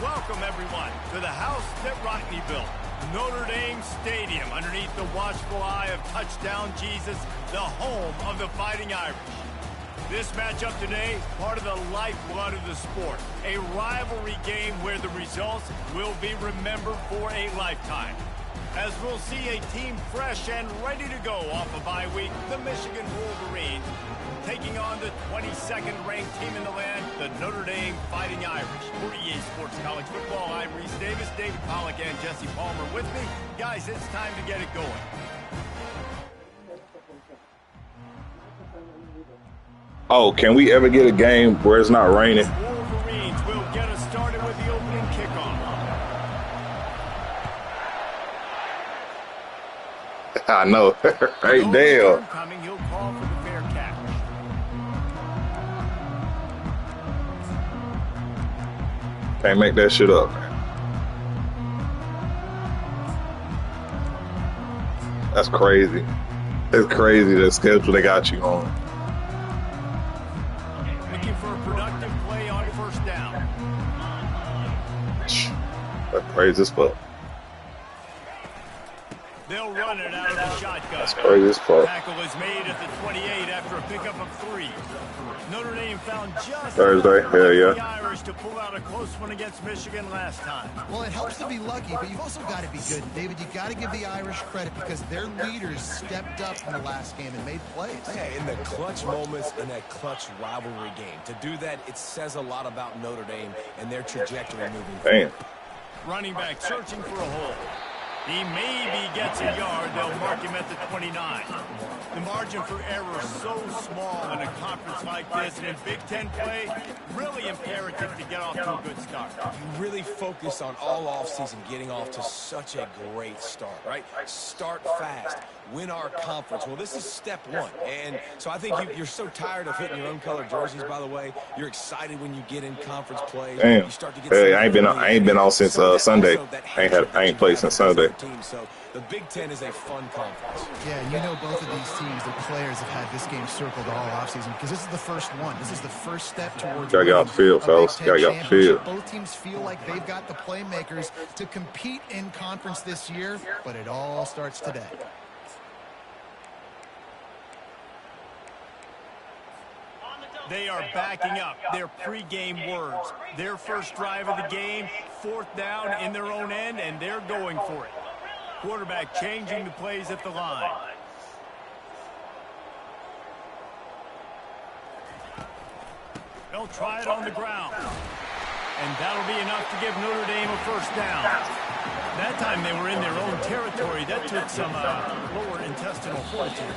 Welcome, everyone, to the house that Rodney built, Notre Dame Stadium, underneath the watchful eye of Touchdown Jesus, the home of the Fighting Irish. This matchup today, part of the lifeblood of the sport, a rivalry game where the results will be remembered for a lifetime. As we'll see a team fresh and ready to go off a bye week, the Michigan Wolverines, taking on the 22nd ranked team in the land, the Notre Dame Fighting Irish. For EA Sports College Football, I'm Reese Davis, David Pollack, and Jesse Palmer with me. Guys, it's time to get it going. Oh, can we ever get a game where it's not raining? Wolverines will get us started with the opening kickoff. I know. Hey, damn. Coming, he'll call for the fair catch. Can't make that shit up. That's crazy. It's crazy the schedule they got you on. Looking for a productive play on first down. That's crazy as fuck. They'll run it out of the shotgun. That's crazy as fuck. Tackle is made at the 28 after a pickup of 3. Notre Dame found just Thursday, hell yeah. the Irish to pull out a close one against Michigan last time. Well, it helps to be lucky, but you've also got to be good. David, you got to give the Irish credit because their leaders stepped up in the last game and made plays. Yeah, in the clutch moments in that clutch rivalry game. To do that, it says a lot about Notre Dame and their trajectory moving forward. Damn. Running back searching for a hole. He maybe gets a yard. They'll mark him at the 29. The margin for error is so small in a conference like this, and in Big Ten play, really imperative to get off to a good start. You really focus on all offseason getting off to such a great start, right? Start fast. Win our conference. Well, this is step one. And so I think you're so tired of hitting your own color jerseys, by the way. You're excited when you get in conference play. Damn. You start to get Hey, I ain't been on since Sunday. I ain't played since Sunday. So the Big Ten is a fun conference. Yeah, you know both of these teams, the players have had this game circled all offseason because this is the first one. This is the first step towards Gotta get off the field, fellas. Gotta get off the field. Both teams feel like they've got the playmakers to compete in conference this year, but it all starts today. They are backing up their pregame words. Their first drive of the game, 4th down in their own end, and they're going for it. Quarterback changing the plays at the line. They'll try it on the ground. And that'll be enough to give Notre Dame a first down. That time they were in their own territory. That took some lower intestinal fortitude.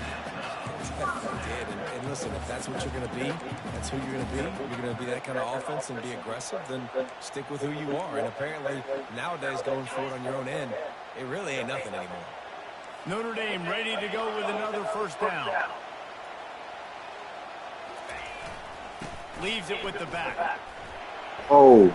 And listen, if that's what you're going to be, that's who you're going to be. You're going to be that kind of offense and be aggressive, then stick with who you are. And apparently, nowadays, going forward on your own end, it really ain't nothing anymore. Notre Dame ready to go with another first down. Leaves it with the back. Oh.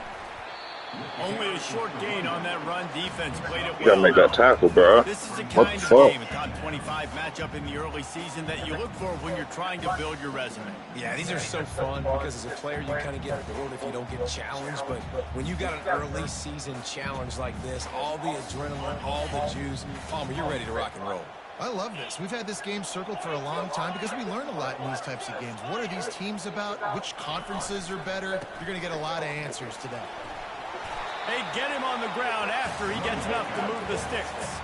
Only a short gain on that run. Defense played it well. You gotta make that tackle, bro. This is a What kind the of fuck? game, a top 25 matchup in the early season that you look for when you're trying to build your resume. Yeah, these are so fun because as a player, you kind of get bored if you don't get challenged. But when you got an early season challenge like this, all the adrenaline, all the juice, Palmer, you're ready to rock and roll. I love this. We've had this game circled for a long time because we learn a lot in these types of games. What are these teams about? Which conferences are better? You're going to get a lot of answers today. They get him on the ground after he gets enough to move the sticks.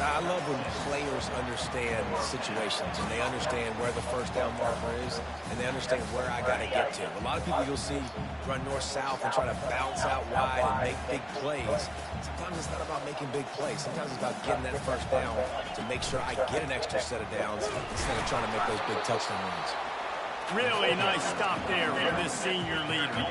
I love when players understand situations and they understand where the first down marker is and they understand where I got to get to. A lot of people you'll see run north-south and try to bounce out wide and make big plays. Sometimes it's not about making big plays. Sometimes it's about getting that first down to make sure I get an extra set of downs instead of trying to make those big touchdown runs. Really nice stop there from this senior leader.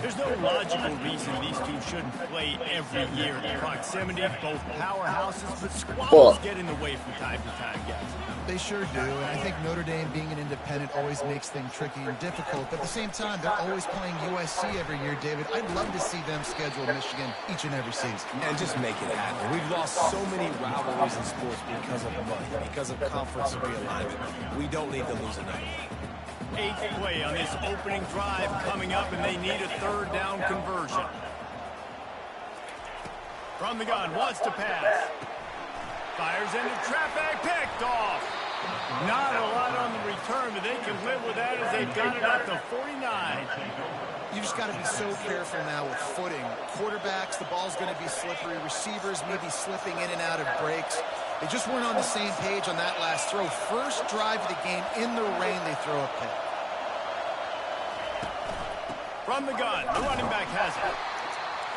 There's no logical reason these two shouldn't play every year in proximity. Both powerhouses, but squabbles get in the way from time to time, guys. They sure do, and I think Notre Dame being an independent always makes things tricky and difficult. But at the same time, they're always playing USC every year, David. I'd love to see them schedule Michigan each and every season. And just make it happen. We've lost so many rivalries in sports because of money, because of conference realignment. We don't need to lose another one. 8th play on this opening drive coming up, and they need a 3rd down conversion. From the gun, wants to pass. Fires into traffic, picked off. Not a lot on the return, but they can live with that as they've got it up to 49. You just got to be so careful now with footing. Quarterbacks, the ball's going to be slippery. Receivers maybe slipping in and out of breaks. They just weren't on the same page on that last throw. First drive of the game, in the rain, they throw a pick. From the gun, the running back has it.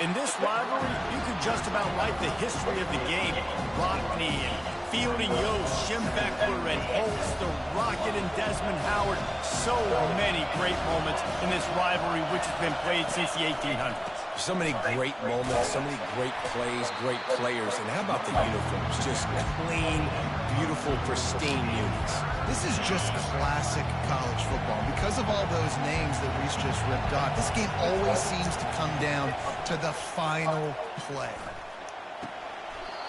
In this rivalry, you could just about write the history of the game. Rockney and Fielding Yost, Schembechler and Holtz, the Rocket and Desmond Howard. So many great moments in this rivalry, which has been played since the 1800s. So many great moments, so many great plays, great players. And how about the uniforms? Just clean, beautiful, pristine units. This is just classic college football. Because of all those names that Reese just ripped off, this game always seems to come down to the final play.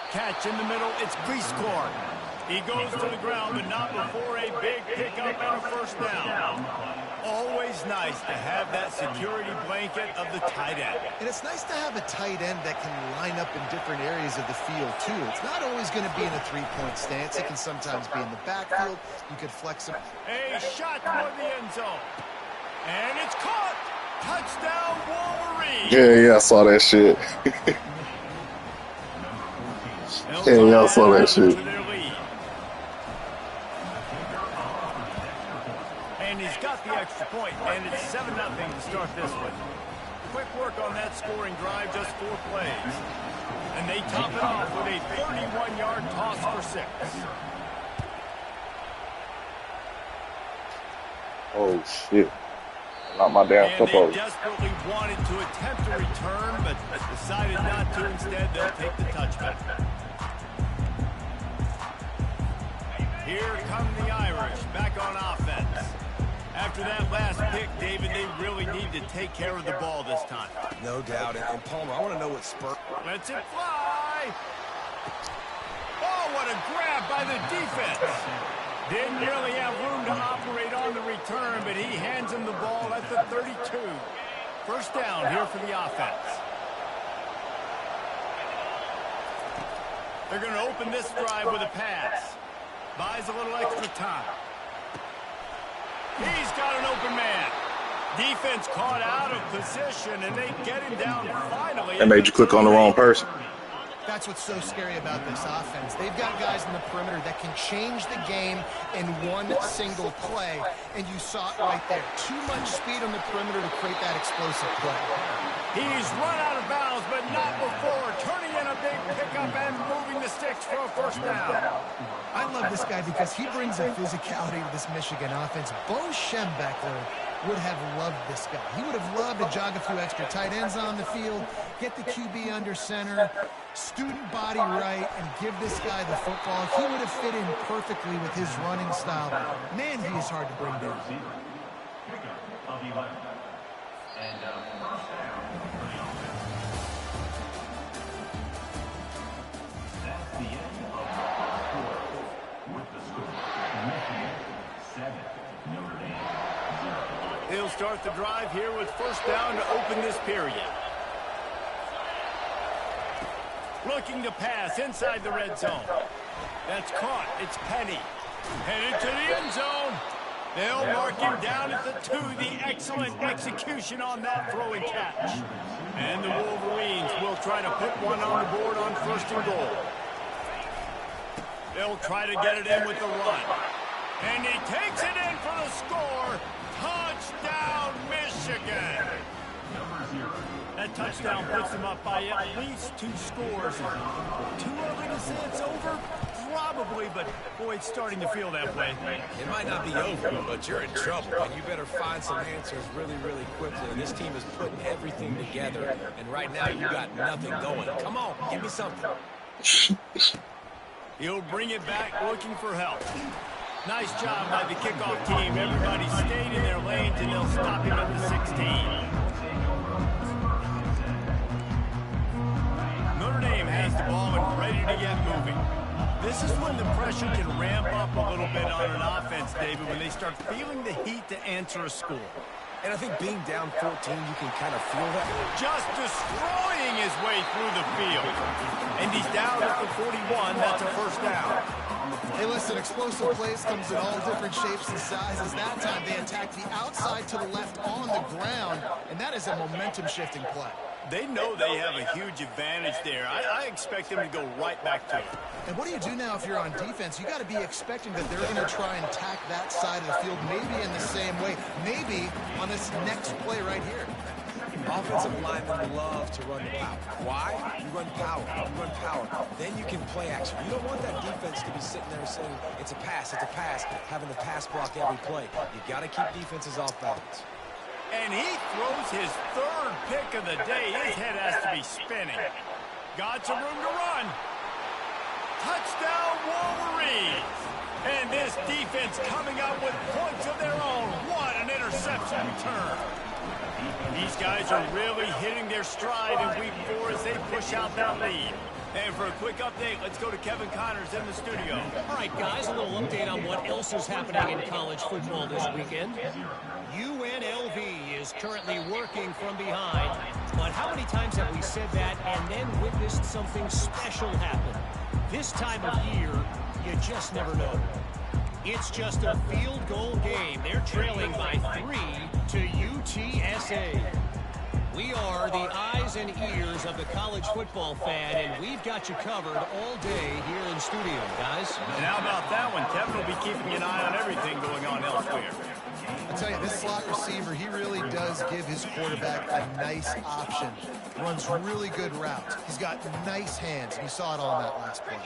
Catch in the middle, it's Grieskorn. He goes to the ground, but not before a big pickup and a first down. Always nice to have that security blanket of the tight end. And it's nice to have a tight end that can line up in different areas of the field, too. It's not always going to be in a three-point stance. It can sometimes be in the backfield. You could flex him. A shot toward the end zone. And it's caught. Touchdown, Wolverine. Yeah, I saw that shit. Yeah, I saw that shit. And he's got the extra point, and it's 7-0 to start this one. Quick work on that scoring drive, just 4 plays. And they top it off with a 31-yard toss for 6. Oh, shit. Not my damn football. And they desperately wanted to attempt a return, but decided not to. Instead, they'll take the touchback. Here come the Irish, back on offense. After that last pick, David, they really need to take care of the ball this time. No doubt. And Palmer, I want to know what spurt. Lets it fly. Oh, what a grab by the defense. Didn't really have room to operate on the return, but he hands him the ball at the 32. First down here for the offense. They're going to open this drive with a pass. Buys a little extra time. He's got an open man. Defense caught out of position, and they get him down finally. That made you click on the wrong person. That's what's so scary about this offense. They've got guys in the perimeter that can change the game in one single play, and you saw it right there. Too much speed on the perimeter to create that explosive play. He's run out of bounds, but not before. Turning in a big pickup and moving the sticks for a first down. I love this guy because he brings a physicality to this Michigan offense. Bo Schembechler would have loved this guy. He would have loved to jog a few extra tight ends on the field, get the QB under center, student body right, and give this guy the football. He would have fit in perfectly with his running style. Man, he is hard to bring down. He'll start the drive here with first down to open this period. Looking to pass inside the red zone. That's caught. It's Penny. Headed to the end zone. They'll mark him down at the 2. The excellent execution on that throwing catch. And the Wolverines will try to put one on the board on first and goal. They'll try to get it in with the run. And he takes it in for the score. Touchdown, Michigan! That touchdown puts them up by at least 2 scores. Too early to say it's over? Probably, but boy, it's starting to feel that way. It might not be over, but you're in trouble, and you better find some answers really, really quickly. This team is putting everything together, and right now you got nothing going. Come on, give me something. He'll bring it back looking for help. Nice job by the kickoff team. Everybody stayed in their lanes, and they'll stop him at the 16. Notre Dame has the ball and ready to get moving. This is when the pressure can ramp up a little bit on an offense, David, when they start feeling the heat to answer a score. And I think being down 14, you can kind of feel that. Just destroying his way through the field. And he's down at the 41. That's a first down. Hey, listen, explosive plays comes in all different shapes and sizes. That time they attacked the outside to the left on the ground, and that is a momentum-shifting play. They know they have a huge advantage there. I expect them to go right back to it. And what do you do now if you're on defense? You got to be expecting that they're going to try and attack that side of the field, maybe in the same way, maybe on this next play right here. Offensive linemen love to run the power. Why? You run power. You run power. Then you can play action. You don't want that defense to be sitting there saying, it's a pass, having to pass block every play. You got to keep defenses off balance. And he throws his third pick of the day. His head has to be spinning. Got some room to run. Touchdown, Wolverines. And this defense coming up with points of their own. What an interception return. These guys are really hitting their stride in week 4 as they push out that lead. And for a quick update, let's go to Kevin Connors in the studio. All right, guys, a little update on what else is happening in college football this weekend. UNLV is currently working from behind. But how many times have we said that and then witnessed something special happen? This time of year, you just never know. It's just a field goal game. They're trailing by 3 to UTSA. We are the eyes and ears of the college football fan, and we've got you covered all day here in studio, guys. And how about that one? Kevin will be keeping an eye on everything going on elsewhere. I tell you, this slot receiver, he really does give his quarterback a nice option. Runs really good routes. He's got nice hands, and you saw it on that last play.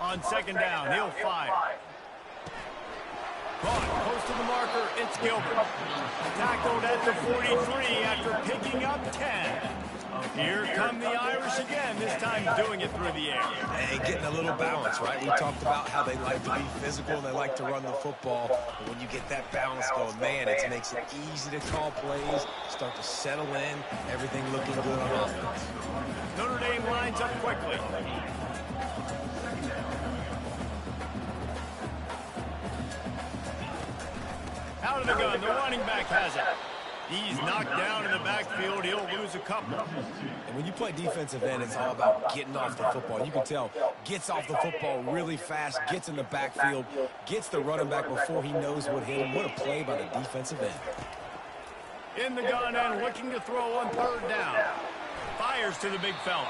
On second down, he'll fire. Caught, close to the marker, it's Gilbert. Tackled at the 43 after picking up 10. Here come the Irish again, this time doing it through the air. And getting a little balance, right? We talked about how they like to be physical, they like to run the football. But when you get that balance going, man, it makes it easy to call plays, start to settle in, everything looking good on offense. Notre Dame lines up quickly. Out of the gun, the running back has it. He's knocked down in the backfield. He'll lose a couple. And when you play defensive end, it's all about getting off the football. You can tell, gets off the football really fast, gets in the backfield, gets the running back before he knows what hit him. What a play by the defensive end. In the gun and looking to throw on third down. Fires to the big fella.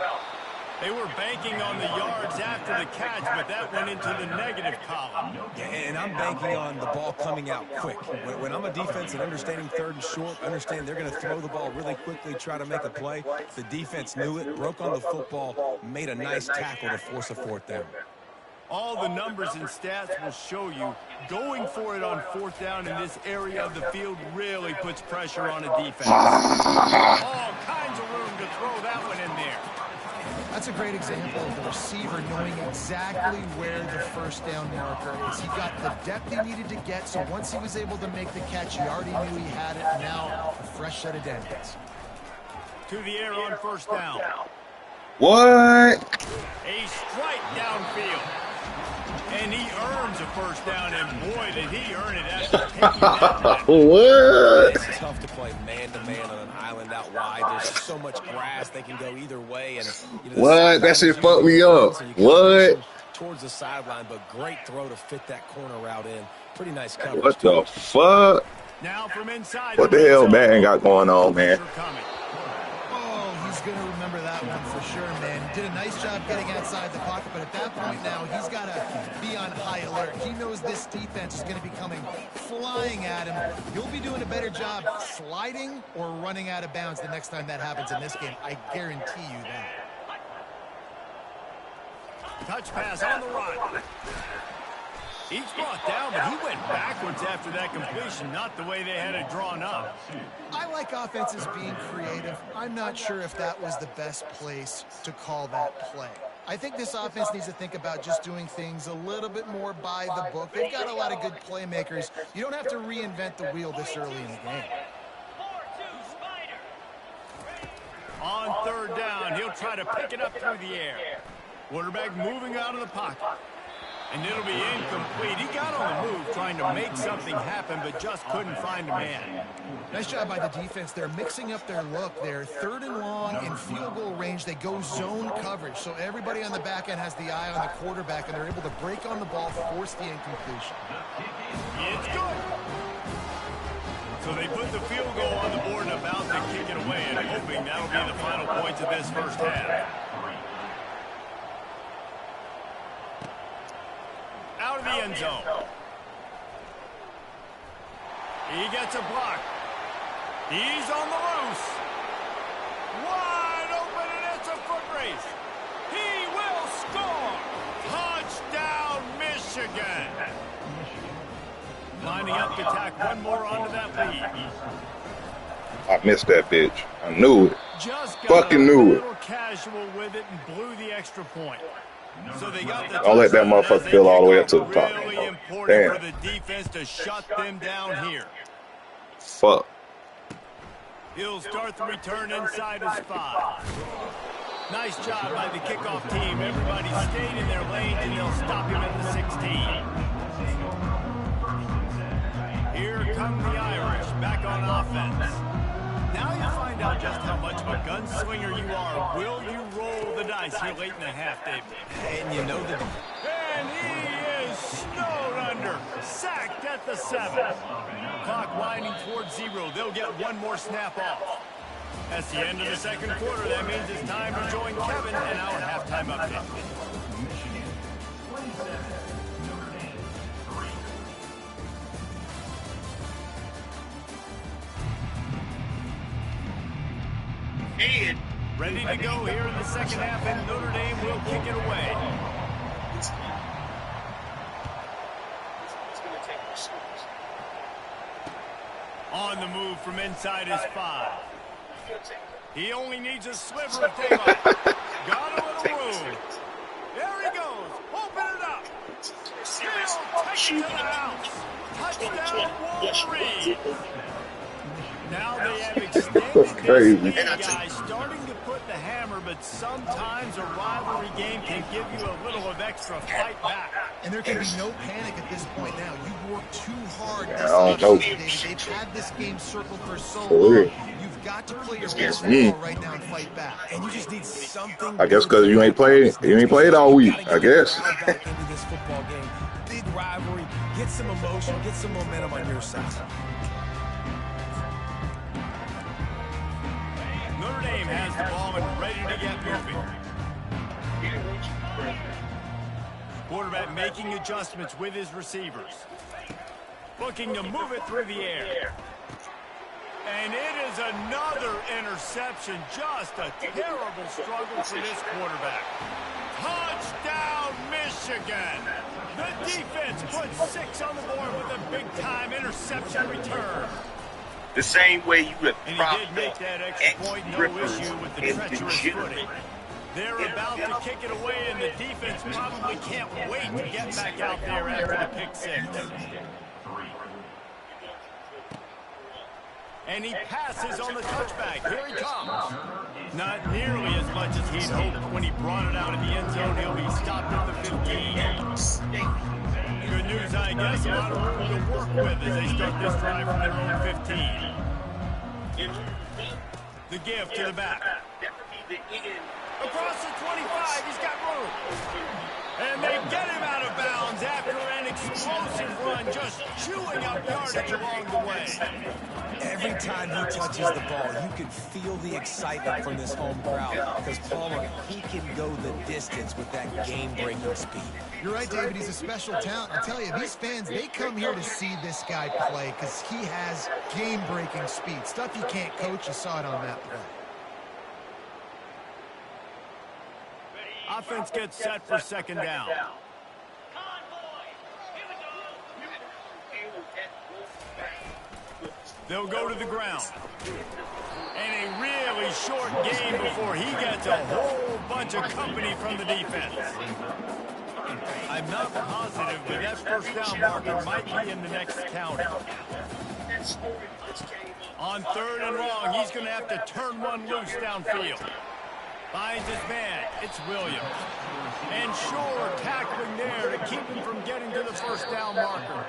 They were banking on the yards after the catch, but that went into the negative column. Yeah, and I'm banking on the ball coming out quick. When I'm a defense and understanding third and short, understand they're going to throw the ball really quickly, try to make a play. The defense knew it, broke on the football, made a nice tackle to force a fourth down. All the numbers and stats will show you going for it on fourth down in this area of the field really puts pressure on a defense. All kinds of room to throw that one in there. That's a great example of the receiver knowing exactly where the first down marker is. He got the depth he needed to get, so once he was able to make the catch, he already knew he had it. Now, a fresh set of dents. To the air on first down. What? A strike downfield. And he earns a first down, and boy, did he earn it after taking that. What? It's tough to play man-to-man on an island out wide. There's so much grass, they can go either way. And What? That shit fucked me up. What? Towards the sideline, but great throw to fit that corner route in. Pretty nice coverage. What the fuck? Now from inside. What the hell man got going on, man? Oh, he's going to remember that one for sure, man. He did a nice job getting outside the pocket, but at that point now, he's got to be on high alert. He knows this defense is going to be coming flying at him. He'll be doing a better job sliding or running out of bounds the next time that happens in this game. I guarantee you that. Touch pass on the run. He's brought down, but he went backwards after that completion, not the way they had it drawn up. I like offenses being creative. I'm not sure if that was the best place to call that play. I think this offense needs to think about just doing things a little bit more by the book. They've got a lot of good playmakers. You don't have to reinvent the wheel this early in the game. On third down, he'll try to pick it up through the air. Quarterback moving out of the pocket. And it'll be incomplete. He got on the move trying to make something happen, but just couldn't find a man. Nice job by the defense. They're mixing up their look. They're 3rd and long in field goal range. They go zone coverage. So everybody on the back end has the eye on the quarterback, and they're able to break on the ball, force the incompletion. It's good. So they put the field goal on the board and about to kick it away, and hoping that'll be the final points of this first half. Out of the end zone. He gets a block. He's on the loose. Wide open, and it's a foot race. He will score. Touchdown, Michigan. Lining up to tack one more onto that lead. I missed that bitch. I knew it. Just Fucking knew it. a little casual with it and blew the extra point. So they got the Don't let that motherfucker fill all the way up to the top. Really important Damn. for the defense to shut them down here. Fuck. He'll start the return inside his 5. Nice job by the kickoff team. Everybody stayed in their lanes, and they'll stop him at the 16. Here come the Irish back on offense. Now you find out just how much of a gunslinger you are. Will you roll the dice here late in the half, David? And you know that. And he is snowed under. Sacked at the 7. Clock winding towards 0. They'll get one more snap off. That's the end of the second quarter. That means it's time to join Kevin and our halftime update. Ready to go here in the second half, and Notre Dame will kick it away. On the move from inside his 5. He only needs a sliver of daylight. Got a little room. There he goes. Open it up. Still take it to the house. Touchdown, Wolverine. Now they have extended this lead, guys, starting to put the hammer, but sometimes a rivalry game can give you a little of extra fight back. And there can be no panic at this point now. You've worked too hard this I don't know. offseason, David. They've had this game circled for so long. You've got to play your best football right now and fight back. And you just need something. I guess because you ain't played all week, I guess. Back into this football game. Big rivalry. Get some emotion. Get some momentum on your side. Notre Dame has the ball and ready to get moving. Quarterback making adjustments with his receivers. Looking to move it through the air. And it is another interception. Just a terrible struggle for this quarterback. Touchdown, Michigan. The defense puts 6 on the board with a big-time interception return. The same way you would And prop he did make that extra point, no issue with the treacherous footing. They're about to kick it away, and the defense probably can't wait to get back out there after the pick 6. And he passes on the touchback. Here he comes. Not nearly as much as he'd hoped when he brought it out in the end zone. He'll be stopped at the 15. Good news, I guess. A lot of room to work with as they start this drive from their own 15. The give to the back. Across the 25, he's got room. And they get him out of bounds after an explosive run, just chewing up yardage along the way. Every time he touches the ball, you can feel the excitement from this home crowd. Because, Palmer, he can go the distance with that game-breaking speed. You're right, David. He's a special talent. I'll tell you, these fans, they come here to see this guy play because he has game-breaking speed. Stuff you can't coach. You saw it on that play. Offense gets set for second down. They'll go to the ground. And a really short game before he gets a whole bunch of company from the defense. I'm not positive, but that first down marker might be in the next county. On 3rd and long, he's going to have to turn one loose downfield. Finds his man. It's Williams. And sure, tackling there to keep him from getting to the first down marker.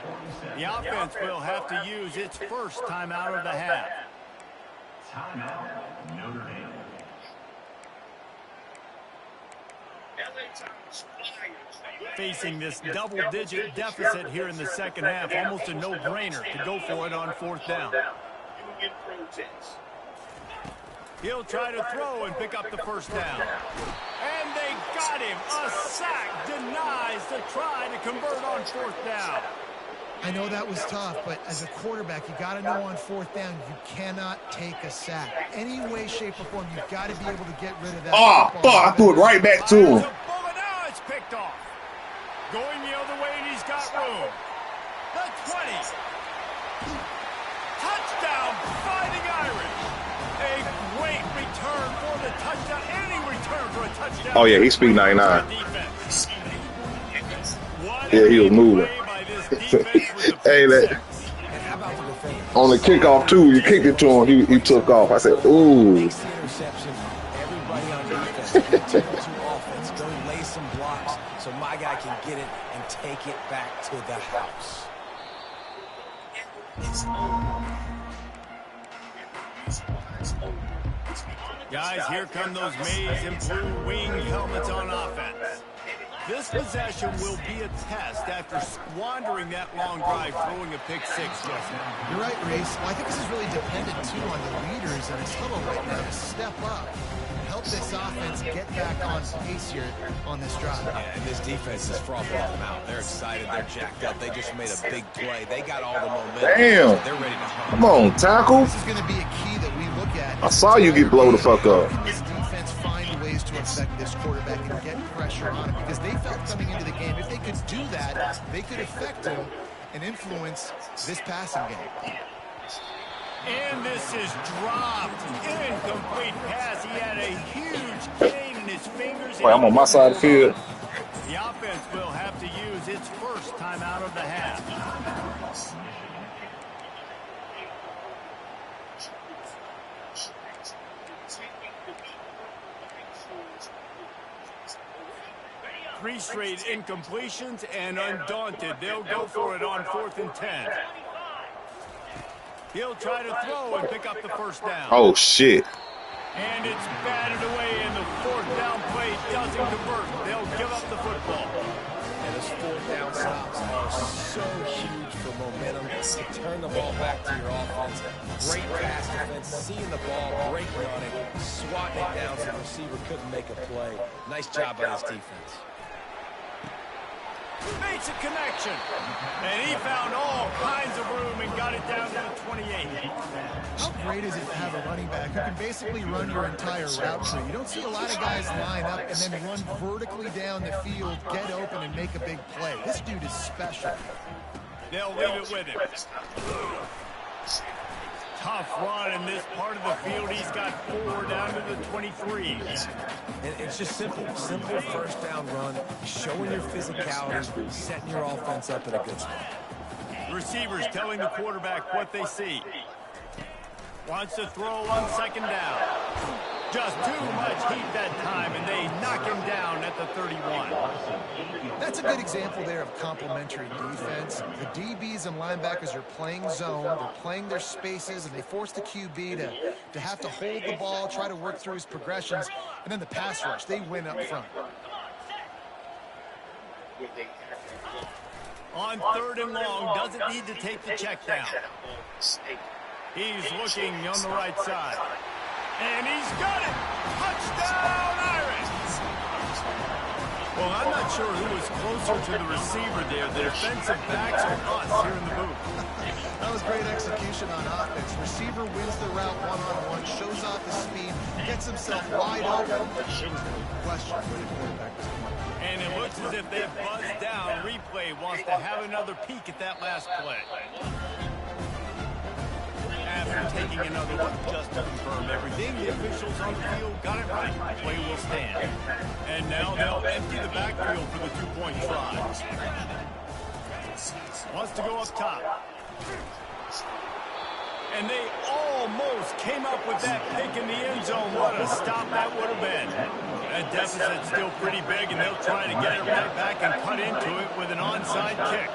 The offense will have to use its first timeout of the half. Timeout, Notre Dame. Facing this double-digit deficit here in the second half, almost a no-brainer to go for it on fourth down. He'll try to throw and pick up the first down. And they got him. A sack denies the try to convert on fourth down. I know that was tough, but as a quarterback, you got to know on fourth down, you cannot take a sack. Any way, shape, or form, you've got to be able to get rid of that. Oh, fuck. I threw it right back to him. Now it's picked off. Going the other way, and he's got room. The 20. Touchdown, Fighting Irish. A great return for the touchdown. Any return for a touchdown. Oh, yeah, he speak 99. Yeah, he was moving. Hey, that on the kickoff, too, you kicked it to him, he took off. I said, ooh. Interception. Everybody on defense. Continue to offense. Go lay some blocks so my guy can get it and take it back to the house. Guys, here come those maize and blue wing helmets on offense. This possession will be a test after squandering that long drive, throwing a pick six, Justin. You're right, Reese. Well, I think this is really dependent, too, on the leaders in this huddle right now to step up and help this offense get back on pace here on this drive. Yeah, and this defense is frothing them out. They're excited. They're jacked up. They just made a big play. They got all the momentum. Damn. They're ready to hunt. Come on, tackle. This is going to be a key that we look at. I saw you get blown the fuck up. This defense find ways to affect this quarterback and get pressure on him because they felt coming into the game, if they could do that, they could affect him and influence this passing game. And this is dropped. Incomplete pass. He had a huge gain in his fingers. Wait, I'm on my side of the field. The offense will have to use its first timeout of the half. Three straight incompletions, and undaunted, they'll go for it on 4th and 10. He'll try to throw and pick up the first down. Oh, shit. And it's batted away, and the fourth down play doesn't convert. They'll give up the football. And those fourth down stops are so huge for momentum to turn the ball back to your offense. Great pass defense, seeing the ball, great running, swatting it down so the receiver couldn't make a play. Nice job by his defense. Makes a connection. And he found all kinds of room and got it down to the 28. How great is it to have a running back who can basically run your entire route tree? You don't see a lot of guys line up and then run vertically down the field, get open, and make a big play. This dude is special. They'll leave it with him. Tough run in this part of the field. He's got 4 down to the 23. And it's just simple first down run, showing your physicality, setting your offense up in a good spot. Receivers telling the quarterback what they see. Wants to throw on 2nd down. Just too much heat that time, and they knock him down at the 31. That's a good example there of complementary defense. The DBs and linebackers are playing zone, they're playing their spaces, and they force the QB to have to hold the ball, try to work through his progressions, and then the pass rush, they win up front. On 3rd and long, doesn't need to take the check down. He's looking on the right side. And he's got it! Touchdown, Irish! Well, I'm not sure who was closer to the receiver there, the defensive backs or us here in the booth. That was great execution on offense. Receiver wins the route one-on-one, shows off the speed, gets himself wide open. There was no question where the quarterback was going. And it looks as if they buzzed down. Replay wants to have another peek at that last play. After taking another look just to confirm everything, the officials on the field got it right. Play will stand. And now they'll empty the backfield for the 2-point try. Wants to go up top. And they almost came up with that pick in the end zone. What a stop that would have been. That deficit's still pretty big, and they'll try to get it right back and cut into it with an onside kick.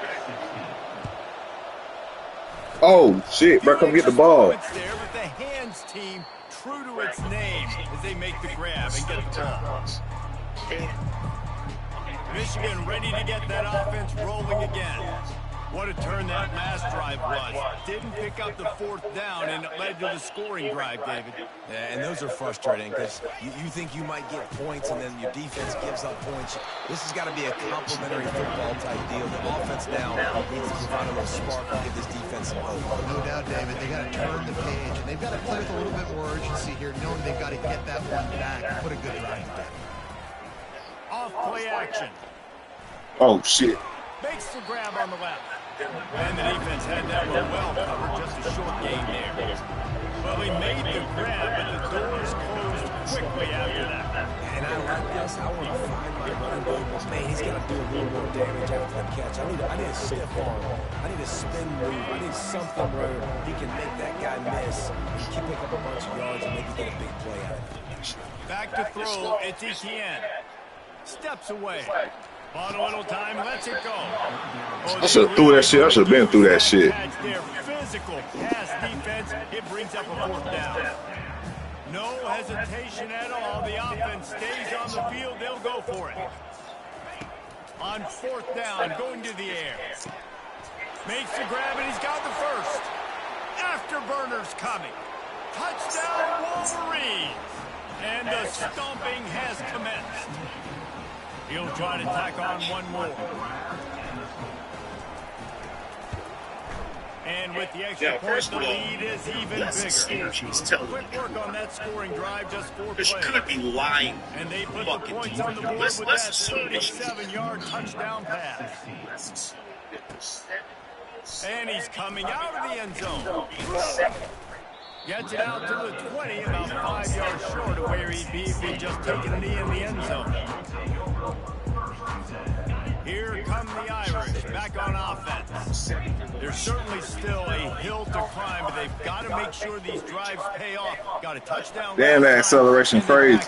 Oh, shit, bro, come get the ball. It's there, but the hands team true to its name as they make the grab and get the ball. Michigan ready to get that offense rolling again. What a turn that last drive was. Didn't pick up the fourth down, and it led to the scoring drive, David. Yeah, and those are frustrating because you think you might get points, and then your defense gives up points. This has got to be a complimentary football type deal. The offense now needs to provide a little spark and give this defense some hope. No doubt, David. They got to turn the page, and they've got to play with a little bit more urgency here, knowing they've got to get that one back and put a good drive together. Off play action. Oh, shit. Makes the grab on the left. And the defense had that one well covered, just a short gain there. Well, he made the grab, but the doors closed quickly after that. And I like this. I want to find my running back. Man, he's got to do a little more damage after the catch. I need a stiff arm. I need a spin move. I need something where he can make that guy miss. He can pick up a bunch of yards and maybe get a big play out of it. Back to throw. It's Etienne. Steps away. On a little time, lets it go. I should have threw that shit. I should have been through that shit. Their physical pass defense, it brings up a fourth down. No hesitation at all. The offense stays on the field. They'll go for it. On fourth down, going to the air. Makes the grab, and he's got the first. Afterburners coming. Touchdown, Wolverines. And the stomping has commenced. He'll try to tack on one more. And with the extra point, the lead is even bigger. Quick work on that scoring drive, just 4 plays. She could be lying. And they put the points on the board with that 37-yard touchdown pass. And he's coming out of the end zone. Gets it out to the 20, about 5 yards short of where he'd be if he'd just taken a knee in the end zone. Here come the Irish, back on offense. There's certainly still a hill to climb, but they've got to make sure these drives pay off. Got a touchdown. Damn, that acceleration crazy.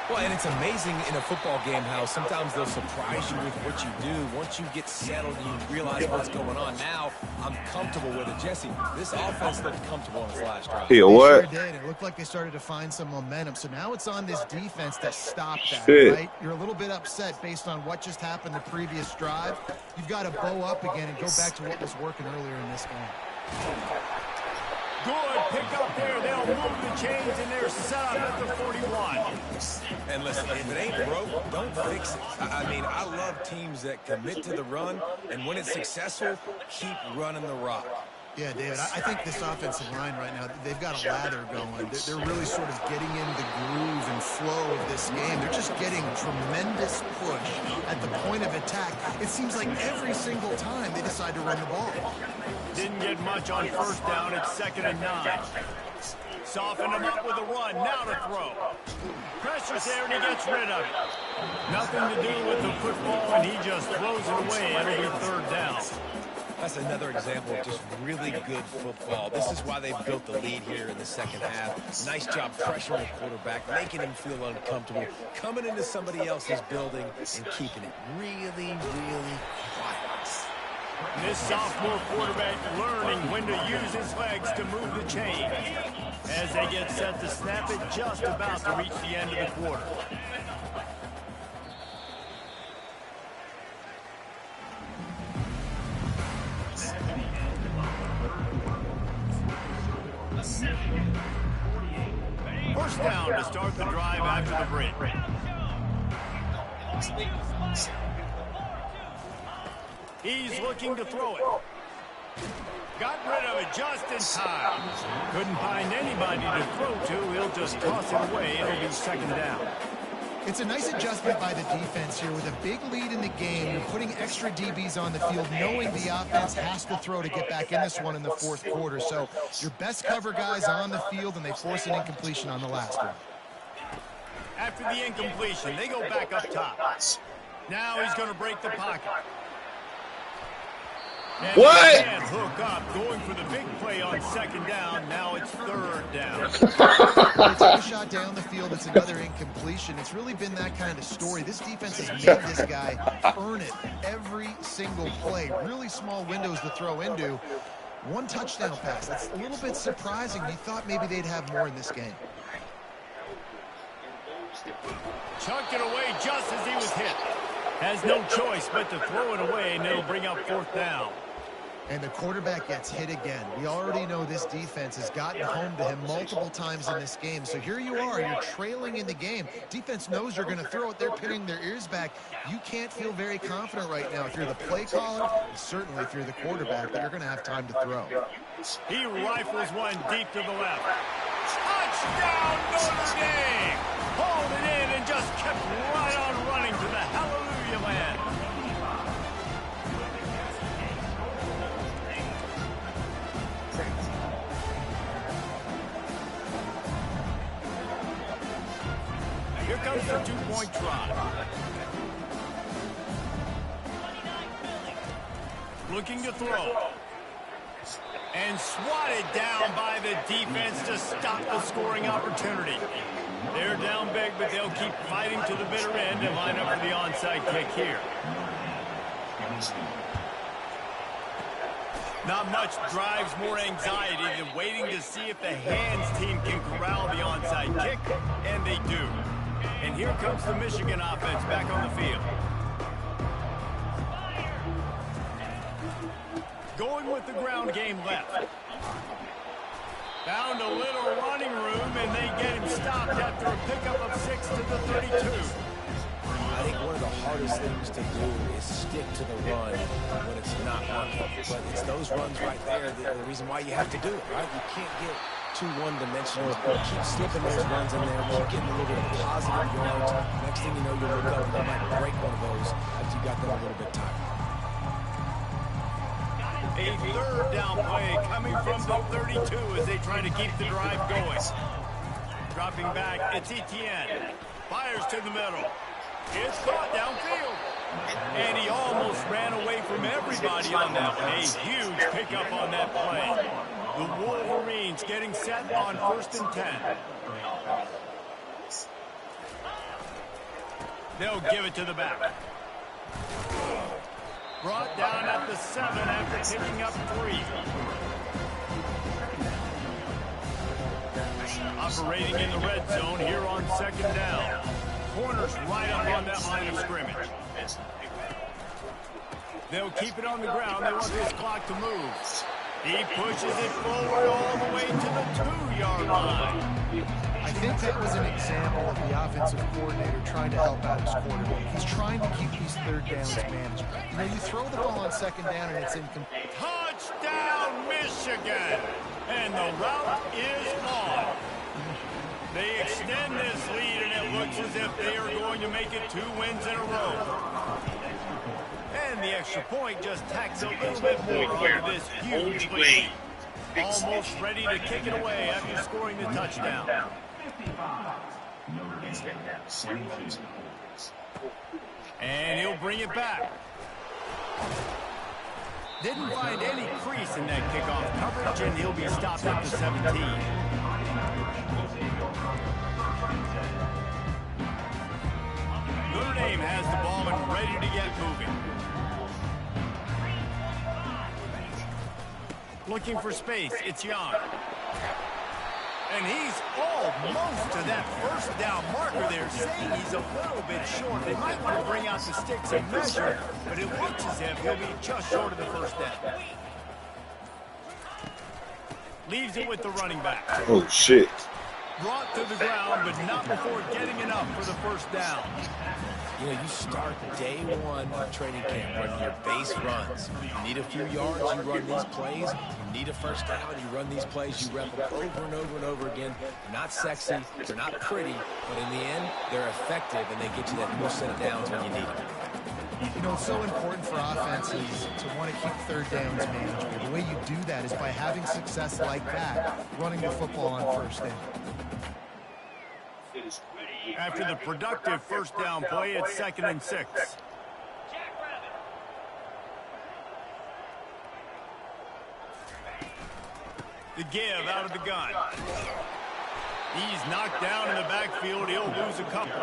Well, and it's amazing in a football game how sometimes they'll surprise you with what you do. Once you get settled and you realize what's going on, now I'm comfortable with it. Jesse, this offense looked comfortable in its last drive. Yeah, what? They sure did. It looked like they started to find some momentum. So now it's on this defense to stop that, Shit. right? You're a little bit upset based on what just happened the previous drive. You've got to bow up again and go back to what was working earlier in this game. Good pick up there. They'll move the chains, and they're set up at the 41. And listen, if it ain't broke, don't fix it. I mean, I love teams that commit to the run, and when it's successful, keep running the rock. Yeah, David, I think this offensive line right now, they've got a lather going. They're really sort of getting in the groove and flow of this game. They're just getting tremendous push at the point of attack. It seems like every single time they decide to run the ball. Didn't get much on first down. It's 2nd and 9. Soften him up with a run. Now to throw. Pressure's there, and he gets rid of it. Nothing to do with the football, and he just throws it away. It'll be 3rd down. That's another example of just really good football. This is why they've built the lead here in the second half. Nice job pressuring the quarterback, making him feel uncomfortable, coming into somebody else's building and keeping it really, really quiet. This sophomore quarterback learning when to use his legs to move the chain. As they get set to snap it, just about to reach the end of the quarter. First down to start the drive after the break. He's looking to throw it. Got rid of it just in time. Couldn't find anybody to throw to. He'll just toss it away. It'll be 2nd down. It's a nice adjustment by the defense here. With a big lead in the game, you're putting extra DBs on the field, knowing the offense has to throw to get back in this one in the 4th quarter. So your best cover guys on the field, and they force an incompletion on the last one. After the incompletion, they go back up top. Now he's going to break the pocket. And What? they can't hook up, going for the big play on second down. Now it's third down. They take a shot down the field. It's another incompletion. It's really been that kind of story. This defense has made this guy earn it every single play. Really small windows to throw into. One touchdown pass. That's a little bit surprising. You thought maybe they'd have more in this game. Chucked it away just as he was hit. Has no choice but to throw it away, and it'll bring up fourth down. And the quarterback gets hit again. We already know this defense has gotten home to him multiple times in this game. So here you are, you're trailing in the game. Defense knows you're going to throw it. They're pinning their ears back. You can't feel very confident right now if you're the play caller, and certainly if you're the quarterback, that you're going to have time to throw. He rifles one deep to the left. Touchdown, Notre Dame! Hauled it in and just kept right on running to the hallelujah land. Here comes the two-point try. Looking to throw. And swatted down by the defense to stop the scoring opportunity. They're down big, but they'll keep fighting to the bitter end and line up for the onside kick here. Not much drives more anxiety than waiting to see if the hands team can corral the onside kick, and they do. And here comes the Michigan offense back on the field. Going with the ground game left. Found a little running room, and they get him stopped after a pickup of 6 to the 32. I think one of the hardest things to do is stick to the run when it's not working. But it's those runs right there that are the reason why you have to do it, right? You can't get too one-dimensional. Keep slipping those runs in there. Keep getting a little bit of positive yards. Next thing you know, you'll look up and you might break one of those after you got them a little bit tired. A third down play coming from the 32 as they try to keep the drive going. Dropping back, it's Etienne. Fires to the middle. It's caught downfield. And he almost ran away from everybody on that one. A huge pickup on that play. The Wolverines getting set on 1st and 10. They'll give it to the back. Brought down at the 7 after picking up 3. Operating in the red zone here on 2nd down. Corners right up on that line of scrimmage. They'll keep it on the ground. They want this clock to move. He pushes it forward all the way to the 2-yard line. I think that was an example of the offensive coordinator trying to help out his quarterback. He's trying to keep these third downs manageable. You know, you throw the ball on 2nd down and it's incomplete. Touchdown, Michigan! And the route is on. They extend this lead, and it looks as if they are going to make it 2 wins in a row. And the extra point just tacks a little bit more onto this huge lead. Almost ready to kick it away after scoring the touchdown. And he'll bring it back. Didn't find any crease in that kickoff coverage, and he'll be stopped at the 17. Notre Dame has the ball and ready to get moving. Looking for space, it's Young. And he's almost to that 1st down marker there, saying he's a little bit short. They might want to bring out the sticks and measure, but it looks as if he'll be just short of the 1st down. Leaves it with the running back. Oh, shit. Brought to the ground, but not before getting enough for the 1st down. You know, you start day 1 of training camp running your base runs. You need a few yards, you run these plays. You need a 1st down, you run these plays. You rep them over and over and over again. They're not sexy, they're not pretty, but in the end, they're effective, and they get you that 1st set of downs when you need them. You know, it's so important for offenses to want to keep third downs manageable. The way you do that is by having success like that, running the football on 1st down. After the productive 1st down play, it's 2nd and 6. The give out of the gun. He's knocked down in the backfield. He'll lose a couple.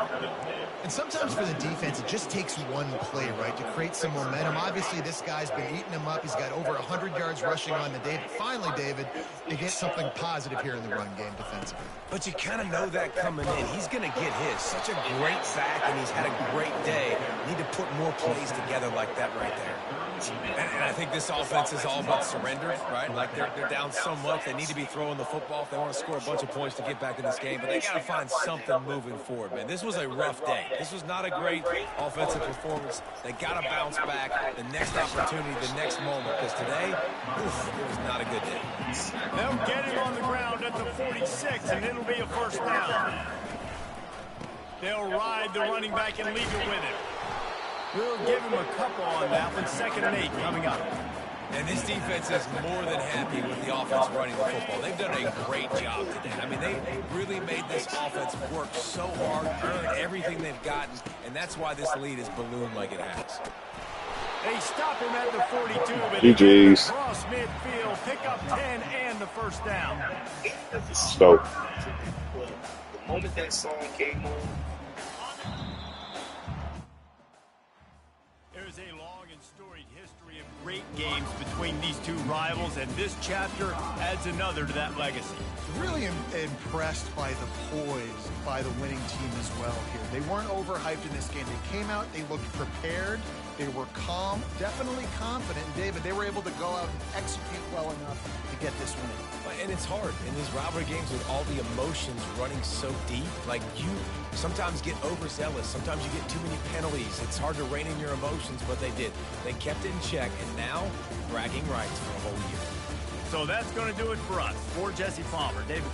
And sometimes for the defense, it just takes one play, right, to create some momentum. Obviously, this guy's been eating him up. He's got over 100 yards rushing on the day. But finally, David, they get something positive here in the run game defensively. But you kind of know that coming in. He's going to get his. Such a great back, and he's had a great day. Need to put more plays together like that right there. And I think this offense is all about surrender, right? Like they're down so much, they need to be throwing the football if they want to score a bunch of points to get back in this game. But they got to find something moving forward, man. This was a rough day. This was not a great offensive performance. They got to bounce back the next opportunity, the next moment. Because today, oof, it was not a good day. They'll get him on the ground at the 46, and it'll be a first down. They'll ride the running back and leave it with him. We'll give him a couple on that one. 2nd and 8 coming up. And this defense is more than happy with the offense running the football. They've done a great job today. I mean, they really made this offense work so hard, earn everything they've gotten, and that's why this lead is ballooned like it has. They stop him at the 42, but GG's. Cross midfield, pick up 10 and the first down. So. The moment that song came on, there's a long and storied history of great games between these two rivals, and this chapter adds another to that legacy. Really impressed by the poise by the winning team as well here. They weren't overhyped in this game. They came out, they looked prepared, they were calm, definitely confident. And David, they were able to go out and execute well enough to get this win. And it's hard in these rivalry games with all the emotions running so deep. Like, you sometimes get overzealous. Sometimes you get too many penalties. It's hard to rein in your emotions, but they did. They kept it in check, and now bragging rights for a whole year. So that's going to do it for us. For Jesse Palmer, David.